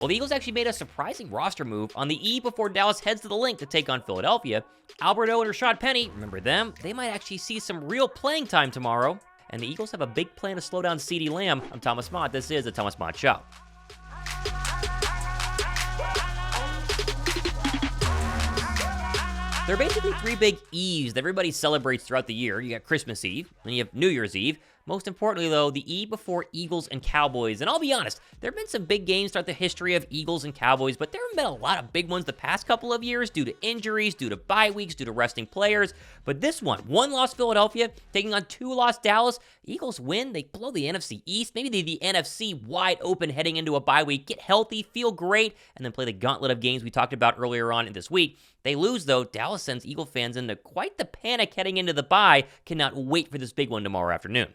Well, the Eagles actually made a surprising roster move on the eve before Dallas heads to the Link to take on Philadelphia. Alberto and Rashaad Penny, remember them? They might actually see some real playing time tomorrow. And the Eagles have a big plan to slow down CeeDee Lamb. I'm Thomas Mott. This is the Thomas Mott Show. There are basically three big Eves that everybody celebrates throughout the year. You got Christmas Eve, then you have New Year's Eve. Most importantly, though, the eve before Eagles and Cowboys. And I'll be honest, there have been some big games throughout the history of Eagles and Cowboys, but there haven't been a lot of big ones the past couple of years due to injuries, due to bye weeks, due to resting players. But this one loss Philadelphia, taking on 2-loss Dallas. Eagles win, they blow the NFC East, maybe the NFC wide open heading into a bye week, get healthy, feel great, and then play the gauntlet of games we talked about earlier on in this week. They lose, though. Dallas sends Eagle fans into quite the panic heading into the bye. Cannot wait for this big one tomorrow afternoon.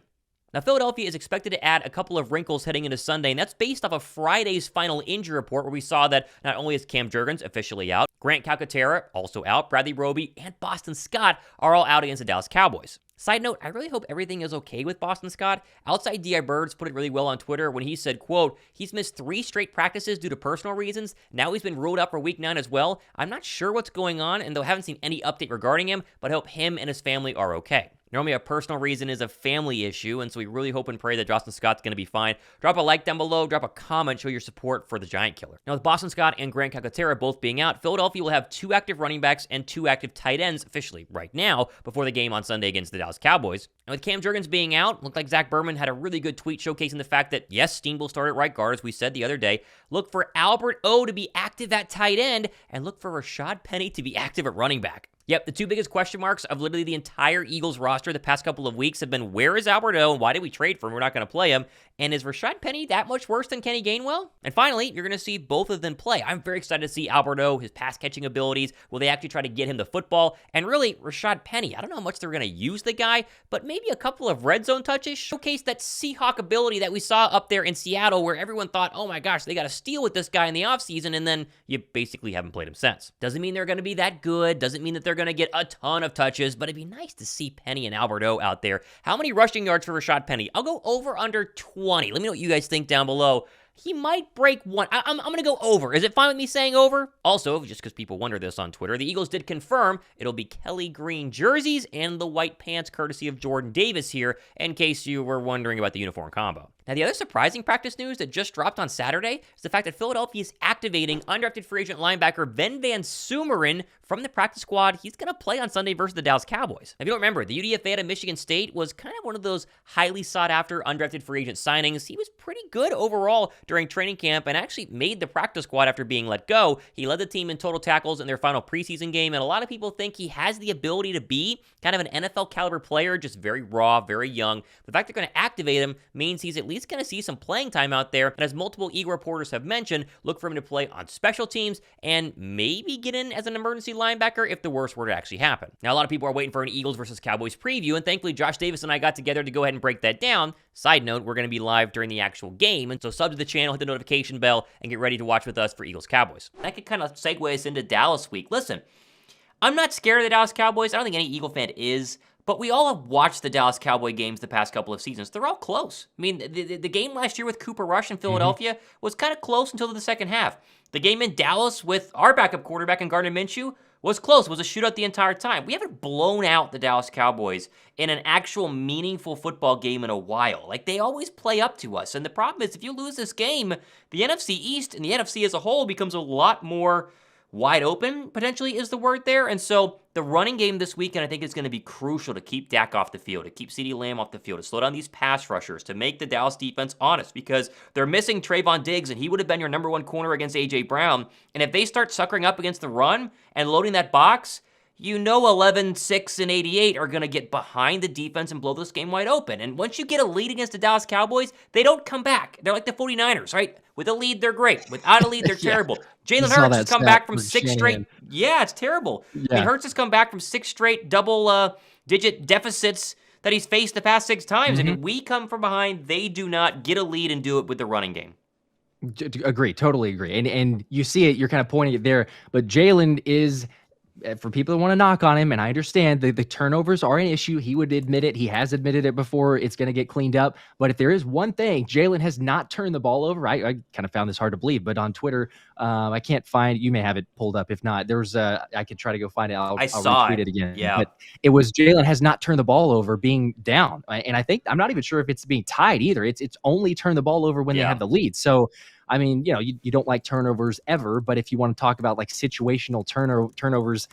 Now, Philadelphia is expected to add a couple of wrinkles heading into Sunday, and that's based off of Friday's final injury report, where we saw that not only is Cam Jurgens officially out, Grant Calcaterra also out, Bradley Roby, and Boston Scott are all out against the Dallas Cowboys. Side note, I really hope everything is okay with Boston Scott. Outside D.I. Birds put it really well on Twitter when he said, quote, he's missed 3 straight practices due to personal reasons. Now he's been ruled out for week 9 as well. I'm not sure what's going on, and though I haven't seen any update regarding him, but I hope him and his family are okay. Normally, a personal reason is a family issue, and so we really hope and pray that Boston Scott's going to be fine. Drop a like down below, drop a comment, show your support for the Giant Killer. Now, with Boston Scott and Grant Calcaterra both being out, Philadelphia will have 2 active running backs and 2 active tight ends officially right now before the game on Sunday against the Dallas Cowboys. And with Cam Jurgens being out, looked like Zach Berman had a really good tweet showcasing the fact that, yes, Steen will start at right guard, as we said the other day. Look for Albert O to be active at tight end, and look for Rashaad Penny to be active at running back. Yep, the 2 biggest question marks of literally the entire Eagles roster the past couple of weeks have been, where is Alberto and why did we trade for him? We're not going to play him. And is Rashaad Penny that much worse than Kenny Gainwell? And finally, you're going to see both of them play. I'm very excited to see Alberto, his pass-catching abilities. Will they actually try to get him the football? And really, Rashaad Penny, I don't know how much they're going to use the guy, but maybe a couple of red zone touches showcase that Seahawk ability that we saw up there in Seattle where everyone thought, oh my gosh, they got to steal with this guy in the offseason, and then you basically haven't played him since. Doesn't mean they're going to be that good. Doesn't mean that they're going to get a ton of touches, but it'd be nice to see Penny and Alberto out there. How many rushing yards for Rashaad Penny? I'll go over under 20. Let me know what you guys think down below. He might break 1. I'm going to go over. Is it fine with me saying over? Also, just because people wonder this on Twitter, the Eagles did confirm it'll be Kelly green jerseys and the white pants courtesy of Jordan Davis here, in case you were wondering about the uniform combo. Now, the other surprising practice news that just dropped on Saturday is the fact that Philadelphia is activating undrafted free agent linebacker Ben VanSumeren from the practice squad. He's going to play on Sunday versus the Dallas Cowboys. Now, if you don't remember, the UDFA out of Michigan State was kind of one of those highly sought-after undrafted free agent signings. He was pretty good overall during training camp and actually made the practice squad after being let go. He led the team in total tackles in their final preseason game, and a lot of people think he has the ability to be kind of an NFL caliber player, just very raw, very young. The fact they're going to activate him means he's at least going to see some playing time out there, and as multiple Eagle reporters have mentioned, look for him to play on special teams and maybe get in as an emergency linebacker if the worst were to actually happen. Now, a lot of people are waiting for an Eagles versus Cowboys preview, and thankfully Josh Davis and I got together to go ahead and break that down. Side note, we're going to be live during the actual game, and so sub to the channel, hit the notification bell, and get ready to watch with us for Eagles Cowboys. That could kind of segue us into Dallas week. Listen, I'm not scared of the Dallas Cowboys. I don't think any Eagle fan is. But we all have watched the Dallas Cowboy games the past couple of seasons. They're all close. I mean, the game last year with Cooper Rush in Philadelphia was kind of close until the second half. The game in Dallas with our backup quarterback in Gardner Minshew was close. It was a shootout the entire time. We haven't blown out the Dallas Cowboys in an actual meaningful football game in a while. Like, they always play up to us. And the problem is, if you lose this game, the NFC East and the NFC as a whole becomes a lot more wide open, potentially, is the word there. And so the running game this weekend, I think, is going to be crucial to keep Dak off the field, to keep CeeDee Lamb off the field, to slow down these pass rushers, to make the Dallas defense honest, because they're missing Trayvon Diggs, and he would have been your number 1 corner against A.J. Brown. And if they start suckering up against the run and loading that box, you know 11, 6, and 88 are going to get behind the defense and blow this game wide open. And once you get a lead against the Dallas Cowboys, they don't come back. They're like the 49ers, right? With a lead, they're great. Without a lead, they're terrible. Jalen Hurts has come back from 6 straight. Yeah, it's terrible. Yeah. I mean, Hurts has come back from 6 straight double-digit deficits that he's faced the past 6 times. I mean, we come from behind. They do not get a lead and do it with the running game. Agree, totally agree. And you see it, you're kind of pointing it there, but Jalen is for people that want to knock on him, and I understand the turnovers are an issue. He would admit it. He has admitted it before. It's going to get cleaned up. But if there is one thing, Jalen has not turned the ball over. I kind of found this hard to believe, but on Twitter, I can't find, you may have it pulled up. If not, there's I could try to go find it. I'll retweet it again. Yeah. But it was Jalen has not turned the ball over being down. And I think, I'm not even sure if it's being tied either. It's only turned the ball over when they have the lead. So, I mean, you don't like turnovers ever, but if you want to talk about like situational turnovers,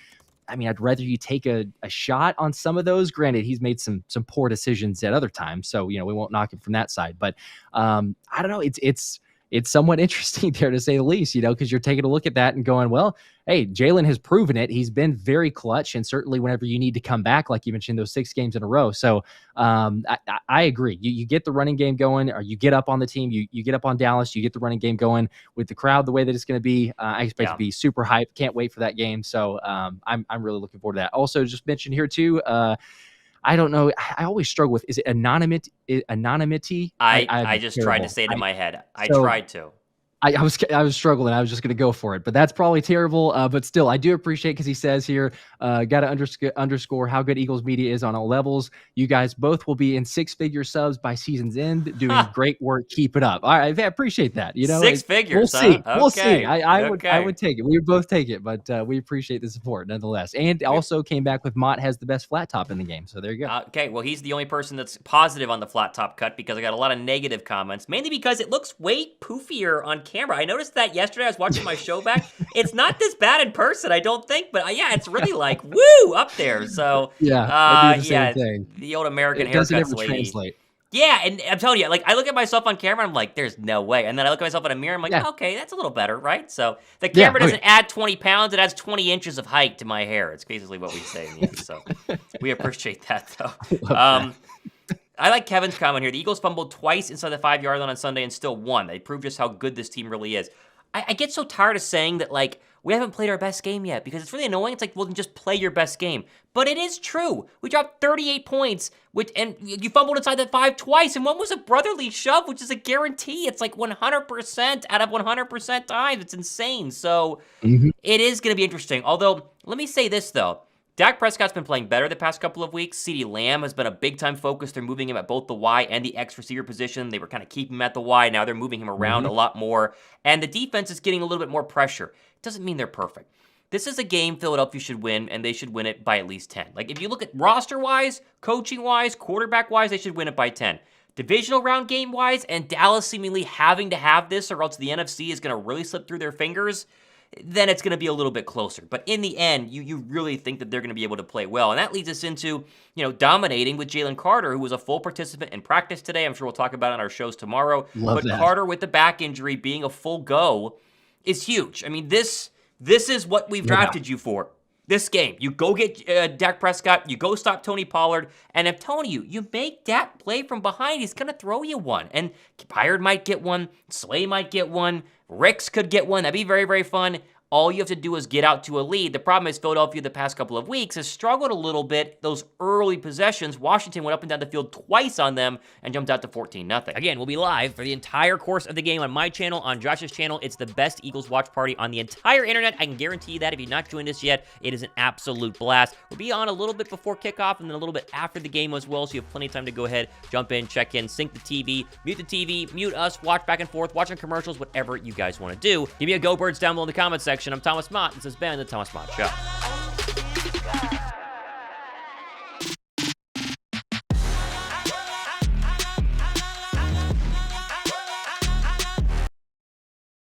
I mean, I'd rather you take a shot on some of those. Granted, he's made some poor decisions at other times, so we won't knock him from that side. But I don't know, it's somewhat interesting there to say the least, because you're taking a look at that and going, well, hey, Jalen has proven it. He's been very clutch, and certainly whenever you need to come back, like you mentioned, those 6 games in a row. So I agree. You get the running game going, or you get up on the team, you get up on Dallas, you get the running game going with the crowd the way that it's going to be. I expect it to be super hype. Can't wait for that game. So I'm really looking forward to that. Also, just mentioned here too, I don't know. I always struggle with, is it anonymity? I just tried to say it in my head. I tried to. I was struggling. I was just going to go for it, but that's probably terrible. But still, I do appreciate, because he says here, got to underscore how good Eagles media is on all levels. You guys both will be in 6-figure subs by season's end, doing great work. Keep it up. All right, I appreciate that. 6 figures. We'll see. Okay. We'll see. I would take it. We would both take it, but we appreciate the support nonetheless. And also came back with Mott has the best flat top in the game. So there you go. Okay, well, he's the only person that's positive on the flat top cut, because I got a lot of negative comments, mainly because it looks way poofier on camera. I noticed that yesterday. I was watching my show back. It's not this bad in person, I don't think, but yeah, it's really like woo up there. So same thing. The old American haircuts lady. Doesn't translate. Yeah, and I'm telling you, like, I look at myself on camera, I'm like, there's no way. And then I look at myself in a mirror, I'm like, okay, that's a little better, right? So the camera doesn't add 20 pounds, it adds 20 inches of height to my hair. It's basically what we say in the end. So we appreciate that, though. I like Kevin's comment here. The Eagles fumbled twice inside the 5-yard line on Sunday and still won. They proved just how good this team really is. I get so tired of saying that, like, we haven't played our best game yet, because it's really annoying. It's like, well, then just play your best game. But it is true. We dropped 38 points, and you fumbled inside the 5 twice, and one was a brotherly shove, which is a guarantee. It's like 100% out of 100% times. It's insane. So it is going to be interesting. Although, let me say this, though. Dak Prescott's been playing better the past couple of weeks. CeeDee Lamb has been a big-time focus. They're moving him at both the Y and the X receiver position. They were kind of keeping him at the Y. Now they're moving him around a lot more. And the defense is getting a little bit more pressure. It doesn't mean they're perfect. This is a game Philadelphia should win, and they should win it by at least 10. Like, if you look at roster-wise, coaching-wise, quarterback-wise, they should win it by 10. Divisional round game-wise, and Dallas seemingly having to have this, or else the NFC is going to really slip through their fingers, then it's going to be a little bit closer. But in the end, you really think that they're going to be able to play well. And that leads us into, dominating with Jalen Carter, who was a full participant in practice today. I'm sure we'll talk about it on our shows tomorrow. But Carter with the back injury being a full go is huge. I mean, this is what we've drafted you for. This game. You go get Dak Prescott. You go stop Tony Pollard. And I'm telling you, you make Dak play from behind, he's going to throw you one. And Byard might get one. Slay might get one. Ricks could get one. That'd be very, very fun. All you have to do is get out to a lead. The problem is Philadelphia the past couple of weeks has struggled a little bit. Those early possessions, Washington went up and down the field twice on them and jumped out to 14-0. Again, we'll be live for the entire course of the game on my channel, on Josh's channel. It's the best Eagles watch party on the entire internet. I can guarantee you that. If you've not joined us yet, it is an absolute blast. We'll be on a little bit before kickoff and then a little bit after the game as well, so you have plenty of time to go ahead, jump in, check in, sync the TV, mute us, watch back and forth, watch on commercials, whatever you guys want to do. Give me a go birds down below in the comment section. I'm Thomas Mott. This has been the Thomas Mott Show.